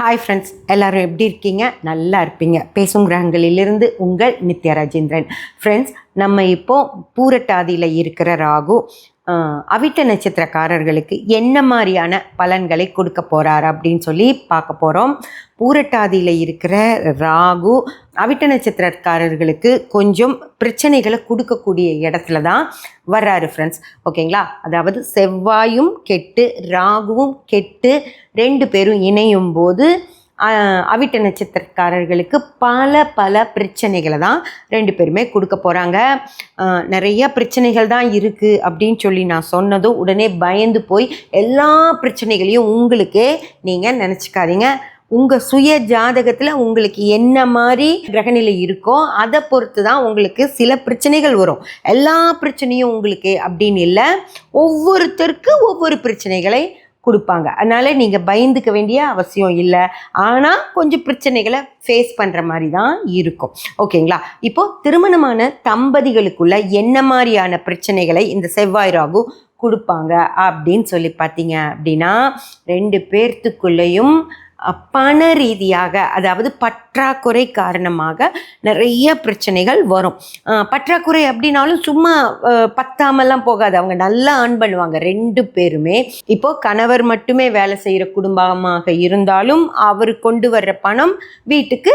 Hi friends, எல்லோரும் எப்படி இருக்கீங்க? நல்லா இருப்பீங்க. பேசும் கிரகங்களிலிருந்து உங்கள் நித்யா ராஜேந்திரன். ஃப்ரெண்ட்ஸ், நம்ம இப்போது பூரட்டாதியில் இருக்கிற ராகு அவிட்ட நட்சத்திரக்காரர்களுக்கு என்ன மாதிரியான பலன்களை கொடுக்க போகிறார் அப்படின்னு சொல்லி பார்க்க போகிறோம். பூரட்டாதியில் இருக்கிற ராகு அவிட்ட நட்சத்திரக்காரர்களுக்கு கொஞ்சம் பிரச்சனைகளை கொடுக்கக்கூடிய இடத்துல தான் வர்றாரு ஃப்ரெண்ட்ஸ். ஓகேங்களா? அதாவது செவ்வாயும் கெட்டு ராகுவும் கெட்டு ரெண்டு பேரும் இணையும் போது அவிட்ட நட்சத்திரக்காரர்களுக்கு பல பிரச்சனைகளை தான் ரெண்டு பேருமே கொடுக்க போகிறாங்க. நிறைய பிரச்சனைகள் தான் இருக்குது அப்படின்னு சொல்லி நான் சொன்னதும் உடனே பயந்து போய் எல்லா பிரச்சனைகளையும் உங்களுக்கே நீங்கள் நினச்சிக்காதீங்க. உங்கள் சுய ஜாதகத்தில் உங்களுக்கு என்ன மாதிரி கிரகநிலை இருக்கோ அதை பொறுத்து தான் உங்களுக்கு சில பிரச்சனைகள் வரும். எல்லா பிரச்சனையும் உங்களுக்கு அப்படின்னு இல்லை, ஒவ்வொருத்தருக்கு ஒவ்வொரு பிரச்சனைகளை கொடுப்பாங்க. அதனால் நீங்கள் பயந்துக்க வேண்டிய அவசியம் இல்லை. ஆனால் கொஞ்சம் பிரச்சனைகளை ஃபேஸ் பண்ணுற மாதிரி தான் இருக்கும். ஓகேங்களா? இப்போது திருமணமான தம்பதிகளுக்குள்ள என்ன மாதிரியான பிரச்சனைகளை இந்த செவ்வாய் ராகு கொடுப்பாங்க அப்படின்னு சொல்லி பார்த்தீங்க அப்படின்னா, ரெண்டு பேர்த்துக்குள்ளேயும் பண ரீதியாக, அதாவது பற்றாக்குறை காரணமாக நிறைய பிரச்சனைகள் வரும். பற்றாக்குறை அப்படின்னாலும் சும்மா பத்தாமலாம் போகாது. அவங்க நல்லா ஏர்ன் பண்ணுவாங்க ரெண்டு பேருமே. இப்போது கணவர் மட்டுமே வேலை செய்கிற குடும்பமாக இருந்தாலும் அவர் கொண்டு வர்ற பணம் வீட்டுக்கு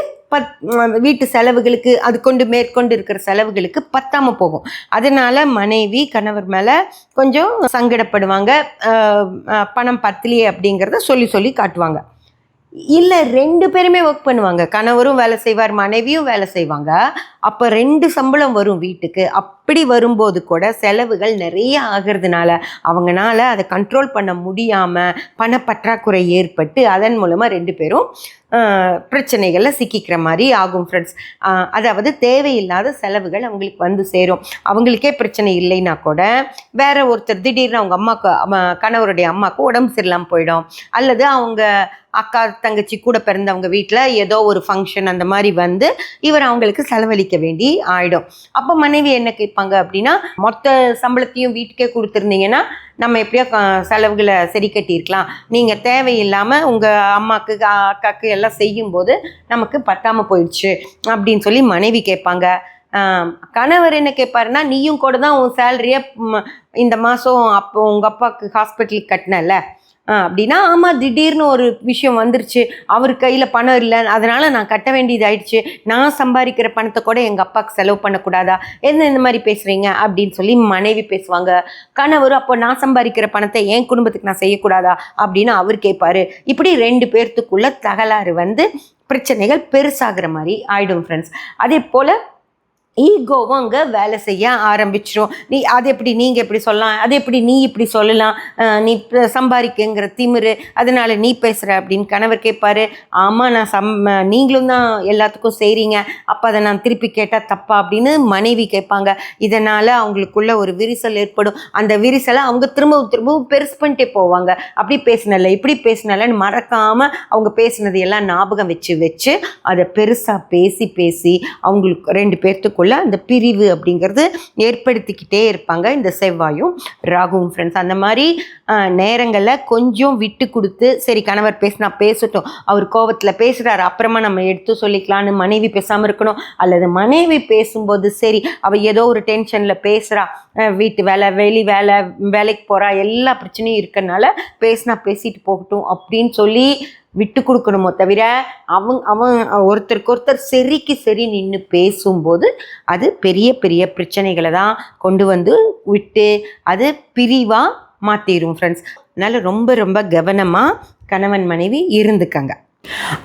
வீட்டு செலவுகளுக்கு, அது கொண்டு மேற்கொண்டு இருக்கிற செலவுகளுக்கு பத்தாமல் போகும். அதனால் மனைவி கணவர் மேலே கொஞ்சம் சங்கடப்படுவாங்க. பணம் பத்தலையே அப்படிங்கிறத சொல்லி காட்டுவாங்க. இல்லை, ரெண்டு பேருமே ஒர்க் பண்ணுவாங்க. கணவரும் வேலை செய்வார், மனைவியும் வேலை செய்வாங்க. அப்போ ரெண்டு சம்பளம் வரும் வீட்டுக்கு. அப்படி வரும்போது கூட செலவுகள் நிறைய ஆகிறதுனால அவங்களால அதை கண்ட்ரோல் பண்ண முடியாமல் பணப்பற்றாக்குறை ஏற்பட்டு அதன் மூலமாக ரெண்டு பேரும் பிரச்சனைகளில் சிக்கிக்கிற மாதிரி ஆகும் ஃப்ரெண்ட்ஸ். அதாவது தேவையில்லாத செலவுகள் அவங்களுக்கு வந்து சேரும். அவங்களுக்கே பிரச்சனை இல்லைன்னா கூட வேற ஒருத்தர் திடீர்னு அவங்க அம்மாவுக்கு, கணவருடைய அம்மாவுக்கு உடம்பு சரியில்லாமல் போயிடும், அல்லது அவங்க அக்கா தங்கச்சி கூட பிறந்தவங்க வீட்டில் ஏதோ ஒரு ஃபங்க்ஷன் அந்த மாதிரி வந்து இவர் அவங்களுக்கு செலவழிக்க வேண்டி ஆகிடும். அப்போ மனைவி என்ன கேட்பாங்க அப்படின்னா, மொத்த சம்பளத்தையும் வீட்டுக்கே கொடுத்துருந்தீங்கன்னா நம்ம எப்படியோ செலவுகளை சரி கட்டியிருக்கலாம், நீங்கள் தேவையில்லாமல் உங்கள் அம்மாவுக்கு அக்காவுக்கு எல்லாம் செய்யும்போது நமக்கு பத்தாமல் போயிடுச்சு அப்படின்னு சொல்லி மனைவி கேட்பாங்க. கணவர் என்ன கேட்பாருன்னா, நீயும் கூட தான் உன் சேலரியை இந்த மாதம் அப்போ உங்கள் அப்பாவுக்கு ஹாஸ்பிட்டலுக்கு கட்டினல அப்படின்னா, ஆமாம் திடீர்னு ஒரு விஷயம் வந்துருச்சு, அவர் கையில் பணம் இல்லை, அதனால் நான் கட்ட வேண்டியது ஆயிடுச்சு, நான் சம்பாதிக்கிற பணத்தை கூட எங்கள் அப்பாவுக்கு செலவு பண்ணக்கூடாதா, என்ன இந்த மாதிரி பேசுகிறீங்க அப்படின்னு சொல்லி மனைவி பேசுவாங்க. கணவர், அப்போ நான் சம்பாதிக்கிற பணத்தை என் குடும்பத்துக்கு நான் செய்யக்கூடாதா அப்படின்னு அவர் கேட்பாரு. இப்படி ரெண்டு பேர்த்துக்குள்ள தகராறு வந்து பிரச்சனைகள் பெருசாகிற மாதிரி ஆயிடும் ஃப்ரெண்ட்ஸ். அதே போல் ஈகோவும் அங்கே வேலை செய்ய ஆரம்பிச்சிடும். அது எப்படி நீங்கள் எப்படி சொல்லலாம், அது எப்படி நீ இப்படி சொல்லலாம், நீ சம்பாதிக்குங்கிற திமிரு, அதனால் நீ பேசுகிற அப்படின்னு கணவர் கேட்பாரு. ஆமாம், நான் நீங்களும் தான் எல்லாத்துக்கும் செய்கிறீங்க, அப்போ அதை நான் திருப்பி கேட்டால் தப்பா அப்படின்னு மனைவி கேட்பாங்க. இதனால் அவங்களுக்குள்ள ஒரு விரிசல் ஏற்படும். அந்த விரிசலை அவங்க திரும்பவும் பெருசு பண்ணிட்டே போவாங்க. அப்படி பேசினல இப்படி பேசினலன்னு மறக்காமல் அவங்க பேசினது எல்லாம் ஞாபகம் வச்சு அதை பெருசாக பேசி அவங்களுக்கு ரெண்டு பேர்த்துக்குள்ள அந்த பிரிவு அப்படிங்கிறது ஏற்படுத்திக்கிட்டே இருப்பாங்க இந்த செவ்வாயும் ராகுவும் ஃப்ரெண்ட்ஸ். அந்த மாதிரி நேரங்களில் கொஞ்சம் விட்டு கொடுத்து, சரி கணவர் பேசினா பேசட்டும், அவர் கோபத்தில் பேசுகிறாரு, அப்புறமா நம்ம எடுத்து சொல்லிக்கலான்னு மனைவி பேசாமல் இருக்கணும். அல்லது மனைவி பேசும்போது சரி அவள் ஏதோ ஒரு டென்ஷனில் பேசுகிறா, வீட்டு வேலை வேலைக்கு போகிறா, எல்லா பிரச்சனையும் இருக்கிறதுனால பேசிட்டு போகட்டும் அப்படின்னு சொல்லி விட்டு கொடுக்கணுமோ தவிர அவன் ஒருத்தருக்கு ஒருத்தர் சரி நின்று பேசும்போது அது பெரிய பிரச்சனைகளை தான் கொண்டு வந்து விட்டு அது பிரிவாக மாற்றிடும் ஃப்ரெண்ட்ஸ். அதனால் ரொம்ப கவனமாக கணவன் மனைவி இருந்துக்கங்க.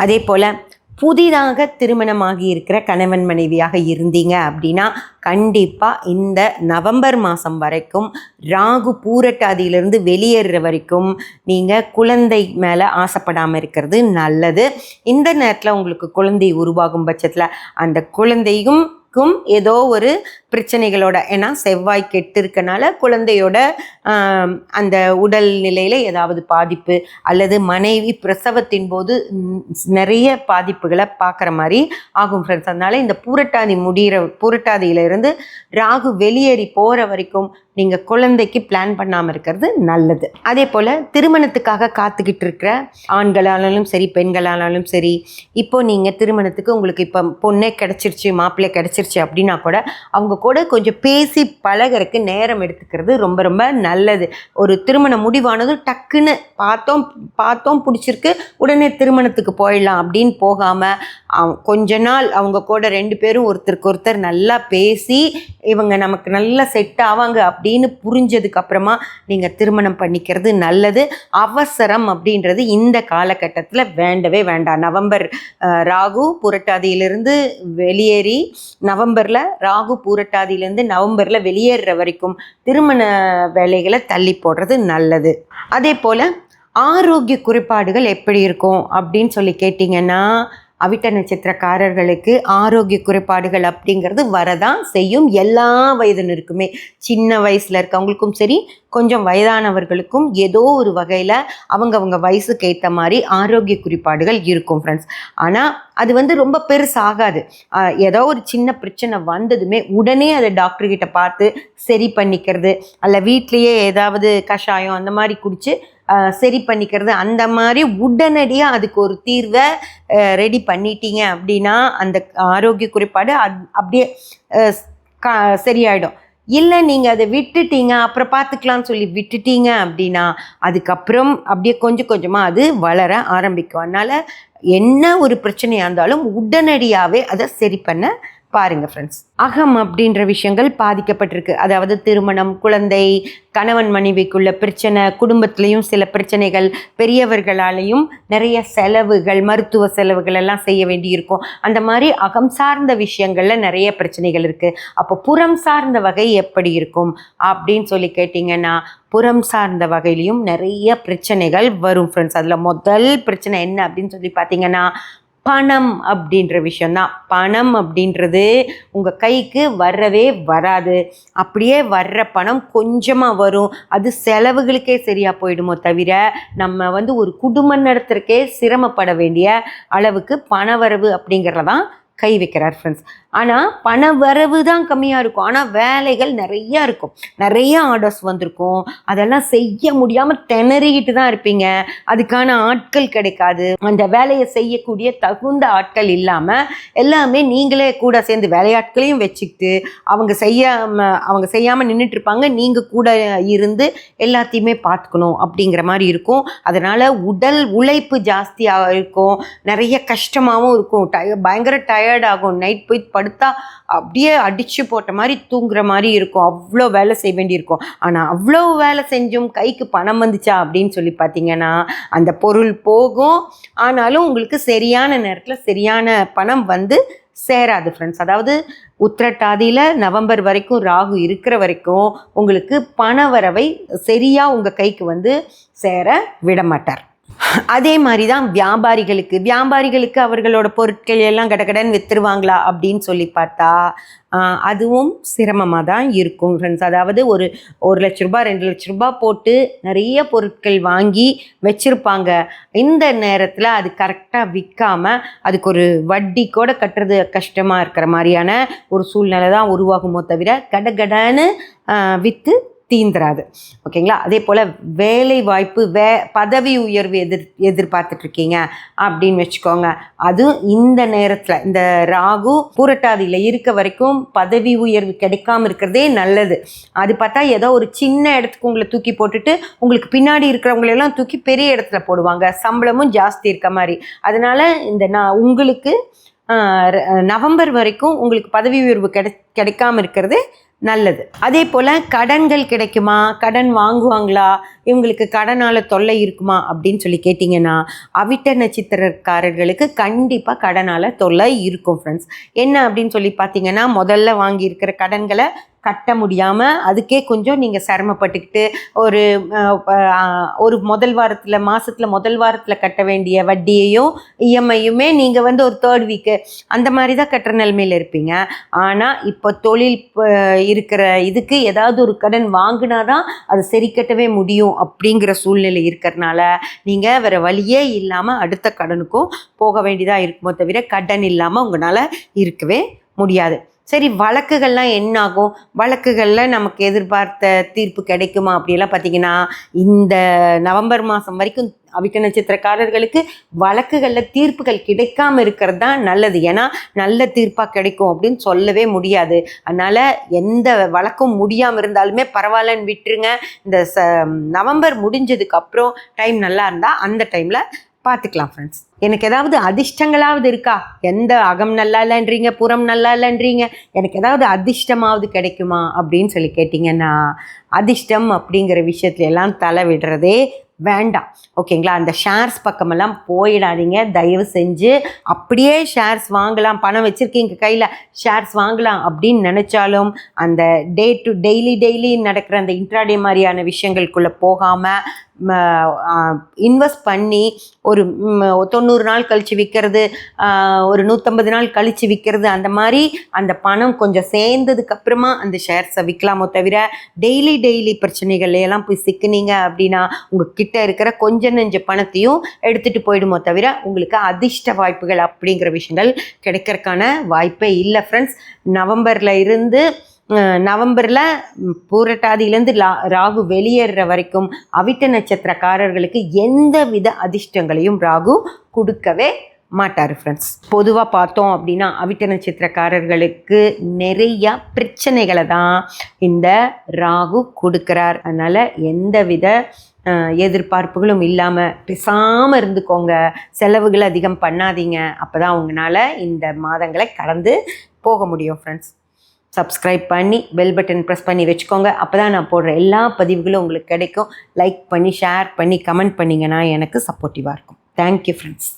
அதே போல் புதிதாக திருமணமாகி இருக்கிற கணவன் மனைவியாக இருந்தீங்க அப்படின்னா கண்டிப்பாக இந்த நவம்பர் மாதம் வரைக்கும் ராகு பூரட்டாதியிலிருந்து வெளியேறுற வரைக்கும் நீங்கள் குழந்தை மேலே ஆசைப்படாமல் இருக்கிறது நல்லது. இந்த நேரத்தில் உங்களுக்கு குழந்தை உருவாகும் பட்சத்தில் அந்த குழந்தையும் ஏதோ ஒரு பிரச்சனைகளோட, ஏன்னா செவ்வாய் கெட்டு இருக்கனால குழந்தையோட அந்த உடல் நிலையில் ஏதாவது பாதிப்பு அல்லது மனைவி பிரசவத்தின் போது நிறைய பாதிப்புகளை பார்க்குற மாதிரி ஆகும் ஃப்ரெண்ட்ஸ். அதனால் இந்த பூரட்டாதியிலிருந்து ராகு வெளியேறி போகிற வரைக்கும் நீங்கள் குழந்தைக்கு பிளான் பண்ணாமல் இருக்கிறது நல்லது. அதே போல் திருமணத்துக்காக காத்துக்கிட்டு இருக்கிற ஆண்களானாலும் சரி பெண்களானாலும் சரி, இப்போது நீங்கள் திருமணத்துக்கு உங்களுக்கு இப்போ பொண்ணே கிடச்சிருச்சு மாப்பிள்ளை கிடச்சிருச்சு அப்படின்னா கூட அவங்க கூட கொஞ்சம் பேசி பழகிறதுக்கு நேரம் எடுத்துக்கிறது ரொம்ப ரொம்ப நல்லது. ஒரு திருமணம் முடிவானதும் டக்குன்னு பார்த்தோம் பிடிச்சிருக்கு உடனே திருமணத்துக்கு போயிடலாம் அப்படின்னு போகாமல் கொஞ்ச நாள் அவங்க கூட 2 பேரும் ஒருத்தருக்கு ஒருத்தர் நல்லா பேசி இவங்க நமக்கு நல்லா செட் ஆவாங்க அப்படின்னு புரிஞ்சதுக்கப்புறமா நீங்கள் திருமணம் பண்ணிக்கிறது நல்லது. அவசரம் அப்படின்றது இந்த காலகட்டத்தில் வேண்டவே வேண்டாம். ராகு புரட்டாதியிலிருந்து வெளியேறி நவம்பரில் ராகு பூரட்டாதியிலேருந்து நவம்பரில் வெளியேற வரைக்கும் திருமண வேலைகளை தள்ளி போடுறது நல்லது. அதே போல் ஆரோக்கிய குறைபாடுகள் எப்படி இருக்கும் அப்படின்னு சொல்லி கேட்டிங்கன்னா, அவிட்ட நட்சத்திரக்காரர்களுக்கு ஆரோக்கிய குறைபாடுகள் அப்படிங்கிறது வரதான் செய்யும். எல்லா வயதினருக்குமே, சின்ன வயசில் இருக்கவங்களுக்கும் சரி கொஞ்சம் வயதானவர்களுக்கும் ஏதோ ஒரு வகையில் அவங்க வயசுக்கு ஏற்ற மாதிரி ஆரோக்கிய குறைபாடுகள் இருக்கும் ஃப்ரெண்ட்ஸ். ஆனால் அது ரொம்ப பெருசாகாது. ஏதோ ஒரு சின்ன பிரச்சனை வந்ததுமே உடனே அதை டாக்டர்கிட்ட பார்த்து சரி பண்ணிக்கிறது, அல்ல வீட்லேயே ஏதாவது கஷாயம் அந்த மாதிரி குடித்து சரி பண்ணிக்கிறது, அந்த மாதிரி உடனடியாக அதுக்கு ஒரு தீர்வை ரெடி பண்ணிட்டீங்க அப்படின்னா அந்த ஆரோக்கிய குறைபாடு அப்படியே சரியாயிடும். இல்லை நீங்கள் அதை விட்டுட்டீங்க அப்புறம் பார்த்துக்கலான்னு சொல்லி விட்டுட்டீங்க அப்படின்னா அதுக்கப்புறம் அப்படியே கொஞ்சம் கொஞ்சமாக அது வளர ஆரம்பிக்கும். அதனால் என்ன ஒரு பிரச்சனையாக இருந்தாலும் உடனடியாகவே அதை சரி பண்ண பாருங்க ஃப்ரெண்ட்ஸ். அகம் அப்படின்ற விஷயங்கள் பாதிக்கப்பட்டிருக்கு. அதாவது திருமணம், குழந்தை, கணவன் மனைவிக்குள்ள பிரச்சனை, குடும்பத்திலையும் சில பிரச்சனைகள், பெரியவர்களாலையும் நிறைய செலவுகள், மருத்துவ செலவுகள் எல்லாம் செய்ய வேண்டியிருக்கும். அந்த மாதிரி அகம் சார்ந்த விஷயங்கள்ல நிறைய பிரச்சனைகள் இருக்குது. அப்போ புறம் சார்ந்த வகை எப்படி இருக்கும் அப்படின்னு சொல்லி கேட்டிங்கன்னா, புறம் சார்ந்த வகையிலையும் நிறைய பிரச்சனைகள் வரும் ஃப்ரெண்ட்ஸ். அதில் முதல் பிரச்சனை என்ன அப்படின்னு சொல்லி பார்த்தீங்கன்னா, பணம் அப்படின்ற விஷயந்தான். பணம் அப்படின்றது உங்கள் கைக்கு வரவே வராது. அப்படியே வர்ற பணம் கொஞ்சமாக வரும். அது செலவுகளுக்கே சரியாக போயிடுமோ தவிர நம்ம ஒரு குடும்பம் நடத்துறதுக்கே சிரமப்பட வேண்டிய அளவுக்கு பணவரவு அப்படிங்கிறதான் கை வைக்கிறார் ஃப்ரெண்ட்ஸ். ஆனால் பண வரவு தான் கம்மியாக இருக்கும், ஆனால் வேலைகள் நிறையா இருக்கும், நிறைய ஆர்டர்ஸ் வந்திருக்கும். அதெல்லாம் செய்ய முடியாமல் திணறிக்கிட்டு தான் இருப்பீங்க. அதுக்கான ஆட்கள் கிடைக்காது. அந்த வேலையை செய்யக்கூடிய தகுந்த ஆட்கள் இல்லாமல் எல்லாமே நீங்களே கூட சேர்ந்து வேலையாட்களையும் வச்சுக்கிட்டு அவங்க செய்யாமல் நின்றுட்டுருப்பாங்க. நீங்கள் கூட இருந்து எல்லாத்தையுமே பார்த்துக்கணும் அப்படிங்கிற மாதிரி இருக்கும். அதனால் உடல் உழைப்பு ஜாஸ்தியாக இருக்கும், நிறைய கஷ்டமாகவும் இருக்கும், பயங்கர டயர்ட் ஆகும். நைட் போய் படுத்தா அப்படியே அடிச்சு போட்ட மாதிரி தூங்குற மாதிரி இருக்கும். அவ்வளோ வேலை செய்ய வேண்டியிருக்கும். ஆனால் அவ்வளோ வேலை செஞ்சும் கைக்கு பணம் வந்துச்சா அப்படின்னு சொல்லி பார்த்தீங்கன்னா அந்த பொருள் போகும், ஆனாலும் உங்களுக்கு சரியான நேரத்தில் சரியான பணம் சேராது ஃப்ரெண்ட்ஸ். அதாவது உத்திரட்டாதியில் நவம்பர் வரைக்கும் ராகு இருக்கிற வரைக்கும் உங்களுக்கு பண வரவை சரியாக உங்கள் கைக்கு சேர விட மாட்டார். அதே மாதிரி தான் வியாபாரிகளுக்கு அவர்களோட பொருட்கள் எல்லாம் கடகடன் விற்றுருவாங்களா அப்படின்னு சொல்லி பார்த்தா அதுவும் சிரமமாக தான் இருக்கும் ஃப்ரெண்ட்ஸ். அதாவது ஒரு 1 லட்ச ரூபாய் 2 லட்ச ரூபாய் போட்டு நிறைய பொருட்கள் வாங்கி வச்சுருப்பாங்க. இந்த நேரத்தில் அது கரெக்டாக விற்காமல் அதுக்கு ஒரு வட்டி கூட கட்டுறது கஷ்டமாக இருக்கிற மாதிரியான ஒரு சூழ்நிலை தான் உருவாகுமோ தவிர கடகடன்னு விற்று தீந்துராது. ஓகேங்களா? அதே போல் வேலை வாய்ப்பு, பதவி உயர்வு எதிர்பார்த்துட்ருக்கீங்க அப்படின்னு வச்சுக்கோங்க. அதுவும் இந்த நேரத்தில் இந்த ராகு பூரட்டாதியில் இருக்க வரைக்கும் பதவி உயர்வு கிடைக்காம இருக்கிறதே நல்லது. அது பார்த்தா ஏதோ ஒரு சின்ன இடத்துக்கு உங்களை தூக்கி போட்டுட்டு உங்களுக்கு பின்னாடி இருக்கிறவங்களெல்லாம் தூக்கி பெரிய இடத்துல போடுவாங்க, சம்பளமும் ஜாஸ்தி இருக்க மாதிரி. அதனால் உங்களுக்கு நவம்பர் வரைக்கும் உங்களுக்கு பதவி உயர்வு கிடைக்காம இருக்கிறது நல்லது. அதே போல் கடன்கள் கிடைக்குமா, கடன் வாங்குவாங்களா, இவங்களுக்கு கடனால் தொல்லை இருக்குமா அப்படின்னு சொல்லி கேட்டிங்கன்னா அவிட்ட நட்சத்திரக்காரர்களுக்கு கண்டிப்பாக கடனால் தொல்லை இருக்கும் ஃப்ரெண்ட்ஸ். என்ன அப்படின்னு சொல்லி பார்த்தீங்கன்னா, முதல்ல வாங்கியிருக்கிற கடன்களை கட்ட முடியாமல் அதுக்கே கொஞ்சம் நீங்கள் சிரமப்பட்டுக்கிட்டு ஒரு ஒரு மாதத்தில் முதல் வாரத்தில் கட்ட வேண்டிய வட்டியையும் இஎம்ஐயுமே நீங்கள் வந்து ஒரு 3rd வீக்கு அந்த மாதிரி தான் கட்டுற நிலைமையில் இருப்பீங்க. ஆனால் இப்போ தொழில் இருக்கிற இதுக்கு ஏதாவது ஒரு கடன் வாங்கினா தான் அது சரி கட்டவே முடியும் அப்படிங்கிற சூழ்நிலை இருக்கிறதுனால நீங்கள் வேறு வழியே இல்லாமல் அடுத்த கடனுக்கும் போக வேண்டியதாக இருக்குமோ தவிர கடன் இல்லாமல் உங்களால் இருக்கவே முடியாது. சரி, வழக்குகள்லாம் என்ன ஆகும்? வழக்குகளில் நமக்கு எதிர்பார்த்த தீர்ப்பு கிடைக்குமா அப்படியெல்லாம் பார்த்தீங்கன்னா, இந்த நவம்பர் மாதம் வரைக்கும் அவிட்ட நட்சத்திரக்காரர்களுக்கு வழக்குகளில் தீர்ப்புகள் கிடைக்காம இருக்கிறது தான் நல்லது. ஏன்னா நல்ல தீர்ப்பாக கிடைக்கும் அப்படின்னு சொல்லவே முடியாது. அதனால் எந்த வழக்கும் முடியாமல் இருந்தாலுமே பரவாயில்லன்னு விட்டுருங்க. இந்த நவம்பர் முடிஞ்சதுக்கப்புறம் டைம் நல்லா இருந்தால் அந்த டைமில் பார்த்துக்கலாம் ஃப்ரெண்ட்ஸ். எனக்கு ஏதாவது அதிர்ஷ்டங்களாவது இருக்கா? எந்த அகம் நல்லா இல்லைன்றீங்க, புறம் நல்லா இல்லைன்றீங்க, எனக்கு ஏதாவது அதிர்ஷ்டமாவது கிடைக்குமா அப்படின்னு சொல்லி கேட்டிங்கன்னா, அதிர்ஷ்டம் அப்படிங்கிற விஷயத்துல எல்லாம் தலை விடுறதே வேண்டாம். ஓகேங்களா? அந்த ஷேர்ஸ் பக்கமெல்லாம் போயிடாதீங்க தயவு செஞ்சு. அப்படியே ஷேர்ஸ் வாங்கலாம், பணம் வச்சுருக்கீங்க கையில் ஷேர்ஸ் வாங்கலாம் அப்படின்னு நினச்சாலும் அந்த டெய்லி நடக்கிற அந்த இன்ட்ராடே மாதிரியான விஷயங்களுக்குள்ளே போகாமல் இன்வெஸ்ட் பண்ணி ஒரு 90 நாள் கழித்து விற்கிறது, ஒரு 150 நாள் கழித்து விற்கிறது, அந்த மாதிரி அந்த பணம் கொஞ்சம் சேர்ந்ததுக்கப்புறமா அந்த ஷேர்ஸை விற்கலாமோ தவிர டெய்லி பிரச்சனைகள்லையெல்லாம் போய் சிக்கினீங்க அப்படின்னா உங்கள் கிட்ட இருக்கிற கொஞ்ச நெஞ்ச பணத்தையும் எடுத்துகிட்டு போயிடுமோ தவிர உங்களுக்கு அதிர்ஷ்ட வாய்ப்புகள் அப்படிங்கிற விஷயங்கள் கிடைக்கிறதுக்கான வாய்ப்பே இல்லை ஃப்ரெண்ட்ஸ். நவம்பரில் பூரட்டாதியிலேருந்து ராகு வெளியேற வரைக்கும் அவிட்ட நட்சத்திரக்காரர்களுக்கு எந்த வித அதிர்ஷ்டங்களையும் ராகு கொடுக்கவே மாட்டார் ஃப்ரெண்ட்ஸ். பொதுவாக பார்த்தோம் அப்படின்னா அவிட்ட நட்சத்திரக்காரர்களுக்கு நிறைய பிரச்சனைகளை தான் இந்த ராகு கொடுக்குறார். அதனால் எந்த வித எதிர்பார்ப்புகளும் இல்லாமல் பேசாமல் இருந்துக்கோங்க, செலவுகள் அதிகம் பண்ணாதீங்க. அப்போ தான் உங்களால் இந்த மாதங்களை கடந்து போக முடியும் ஃப்ரெண்ட்ஸ். சப்ஸ்கிரைப் பண்ணி பெல் பட்டன் ப்ரெஸ் பண்ணி வச்சுக்கோங்க. அப்போ தான் நான் போடுற எல்லா பதிவுகளும் உங்களுக்கு கிடைக்கும். லைக் பண்ணி ஷேர் பண்ணி கமெண்ட் பண்ணிங்கன்னா எனக்கு சப்போர்ட்டிவாக இருக்கும். Thank you friends.